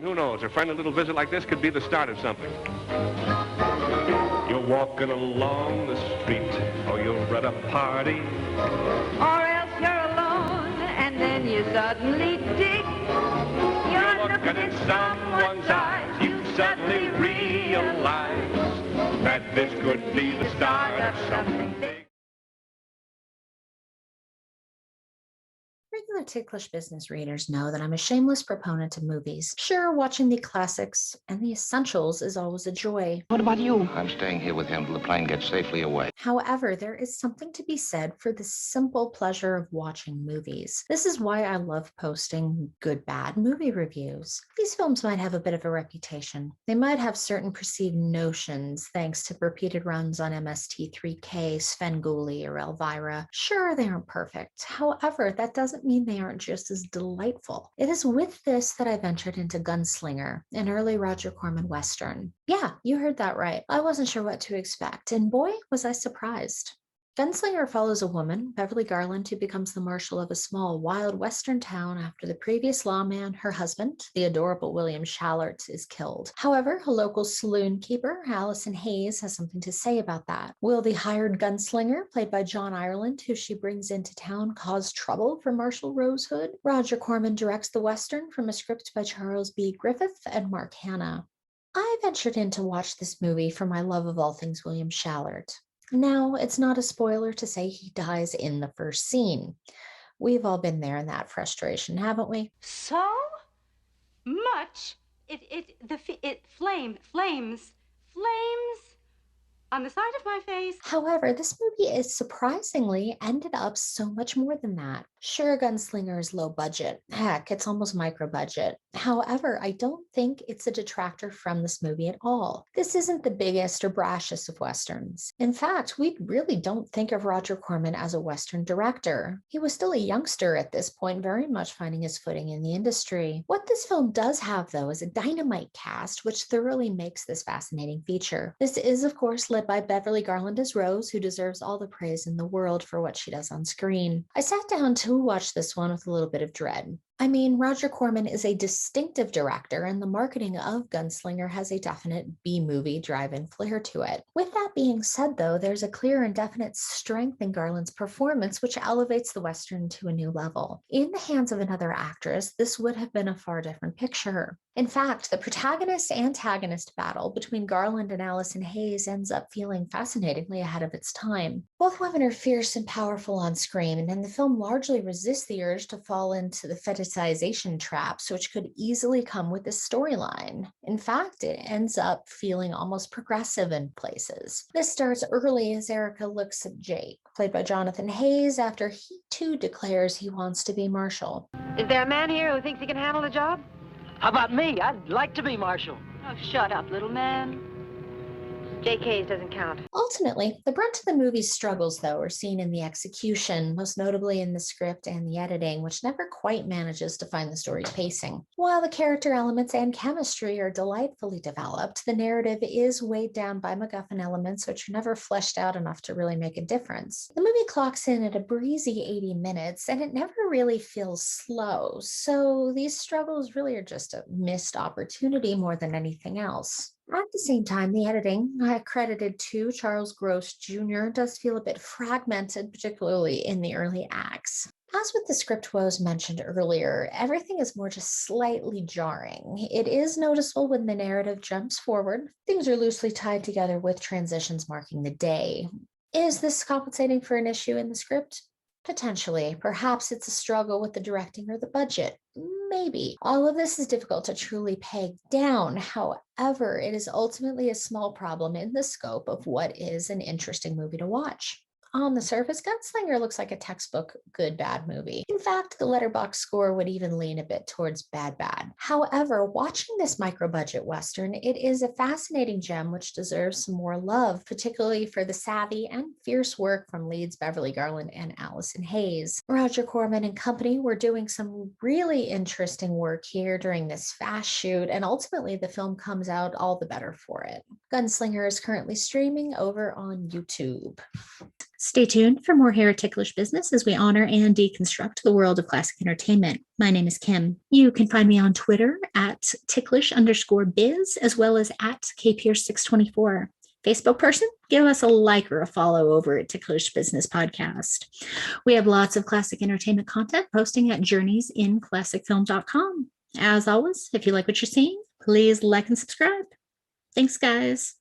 Who knows, a friendly little visit like this could be the start of something. You're walking along the street, or you're at a party. Or else you're alone, and then you suddenly dig. You're looking in someone's eyes, you suddenly realize that this could be the start of something big. Regular Ticklish Business readers know that I'm a shameless proponent of movies. Sure, watching the classics and the essentials is always a joy. What about you? I'm staying here with him till the plane gets safely away. However, there is something to be said for the simple pleasure of watching movies. This is why I love posting good, bad movie reviews. These films might have a bit of a reputation. They might have certain perceived notions thanks to repeated runs on MST3K, Svengoolie, or Elvira. Sure, they aren't perfect. However, that doesn't mean they aren't just as delightful. It is with this that I ventured into Gunslinger, an early Roger Corman Western. Yeah, you heard that right. I wasn't sure what to expect, and boy, was I surprised. Gunslinger follows a woman, Beverly Garland, who becomes the marshal of a small, wild western town after the previous lawman, her husband, the adorable William Shallert, is killed. However, a local saloon keeper, Allison Hayes, has something to say about that. Will the hired gunslinger, played by John Ireland, who she brings into town, cause trouble for Marshal Rosehood? Roger Corman directs the western from a script by Charles B. Griffith and Mark Hanna. I ventured in to watch this movie for my love of all things William Shallert. Now, it's not a spoiler to say he dies in the first scene. We've all been there in that frustration, haven't we? So much. Flames on the side of my face. However, this movie is surprisingly ended up so much more than that. Sure, Gunslinger is low budget. Heck, it's almost micro budget. However, I don't think it's a detractor from this movie at all. This isn't the biggest or brashest of Westerns. In fact, we really don't think of Roger Corman as a Western director. He was still a youngster at this point, very much finding his footing in the industry. What this film does have, though, is a dynamite cast, which thoroughly makes this fascinating feature. This is, of course, led by Beverly Garland as Rose, who deserves all the praise in the world for what she does on screen. I sat down to watch this one with a little bit of dread. I mean, Roger Corman is a distinctive director, and the marketing of Gunslinger has a definite B-movie drive-in flair to it. With that being said, though, there's a clear and definite strength in Garland's performance, which elevates the Western to a new level. In the hands of another actress, this would have been a far different picture. In fact, the protagonist-antagonist battle between Garland and Allison Hayes ends up feeling fascinatingly ahead of its time. Both women are fierce and powerful on screen, and the film largely resists the urge to fall into the fetishization traps, which could easily come with this storyline. In fact, it ends up feeling almost progressive in places. This starts early as Erica looks at Jake, played by Jonathan Hayes, after he too declares he wants to be marshal. Is there a man here who thinks he can handle the job? How about me? I'd like to be marshal. Oh, shut up, little man. Jake Hayes doesn't count. Ultimately, the brunt of the movie's struggles, though, are seen in the execution, most notably in the script and the editing, which never quite manages to find the story's pacing. While the character elements and chemistry are delightfully developed, the narrative is weighed down by MacGuffin elements which are never fleshed out enough to really make a difference. The movie clocks in at a breezy 80 minutes, and it never really feels slow, so these struggles really are just a missed opportunity more than anything else. At the same time, the editing, credited to Charles Gross Jr., does feel a bit fragmented, particularly in the early acts. As with the script woes mentioned earlier, everything is more just slightly jarring. It is noticeable when the narrative jumps forward. Things are loosely tied together with transitions marking the day. Is this compensating for an issue in the script? Potentially. Perhaps it's a struggle with the directing or the budget. Maybe. All of this is difficult to truly peg down. However, it is ultimately a small problem in the scope of what is an interesting movie to watch. On the surface, Gunslinger looks like a textbook good-bad movie. In fact, the Letterboxd score would even lean a bit towards bad-bad. However, watching this micro-budget Western, it is a fascinating gem which deserves some more love, particularly for the savvy and fierce work from leads Beverly Garland and Allison Hayes. Roger Corman and company were doing some really interesting work here during this fast shoot, and ultimately the film comes out all the better for it. Gunslinger is currently streaming over on YouTube. Stay tuned for more here at Ticklish Business as we honor and deconstruct the world of classic entertainment. My name is Kim. You can find me on Twitter at ticklish_biz, as well as at kpierce624. Facebook person, give us a like or a follow over at Ticklish Business Podcast. We have lots of classic entertainment content posting at journeysinclassicfilm.com. As always, if you like what you're seeing, please like and subscribe. Thanks, guys.